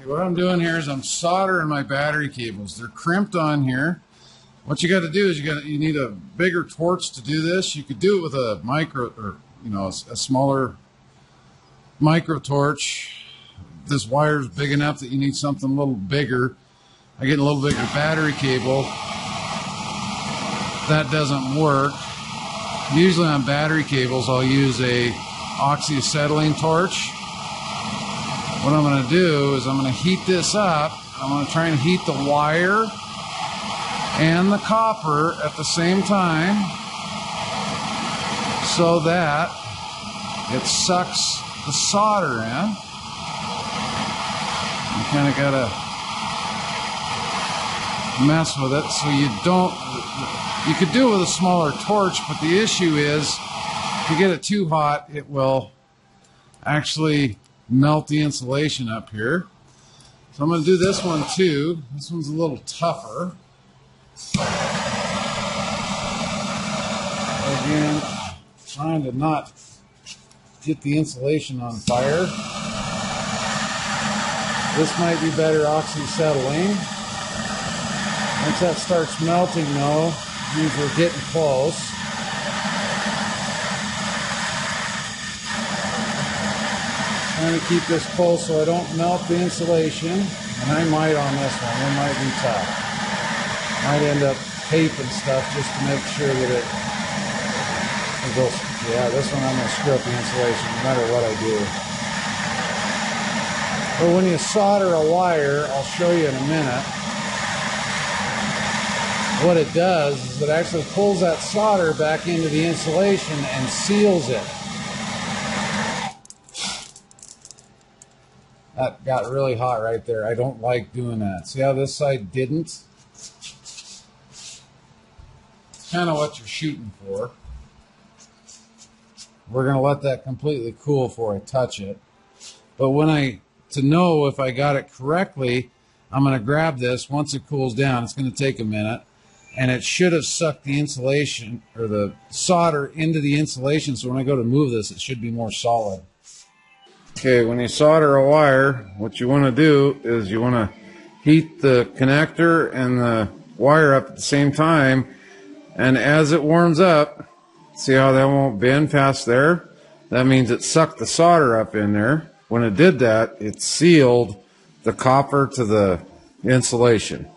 Okay, what I'm doing here is I'm soldering my battery cables. They're crimped on here. What you got to do is you need a bigger torch to do this. You could do it with a a smaller micro torch. This wire is big enough that you need something a little bigger. I get a little bigger battery cable. That doesn't work. Usually on battery cables I'll use a oxyacetylene torch. What I'm going to do is I'm going to heat this up. I'm going to try and heat the wire and the copper at the same time so that it sucks the solder in. You kind of got to mess with it so you don't. You could do it with a smaller torch, but the issue is if you get it too hot, it will actually melt the insulation up here. So I'm going to do this one too. This one's a little tougher. Again, trying to not get the insulation on fire. This might be better oxyacetylene. Once that starts melting though, it means we're getting close. Trying to keep this close so I don't melt the insulation, and I might on this one. It might be tough. Might end up taping stuff just to make sure that it goes. Yeah, this one I'm going to screw up the insulation no matter what I do. But when you solder a wire, I'll show you in a minute, what it does is it actually pulls that solder back into the insulation and seals it. That got really hot right there. I don't like doing that. See how this side didn't? It's kind of what you're shooting for. We're going to let that completely cool before I touch it. But to know if I got it correctly, I'm going to grab this. Once it cools down, it's going to take a minute. And it should have sucked the insulation or the solder into the insulation. So when I go to move this, it should be more solid. Okay, when you solder a wire, what you want to do is you want to heat the connector and the wire up at the same time, and as it warms up, see how that won't bend past there? That means it sucked the solder up in there. When it did that, it sealed the copper to the insulation.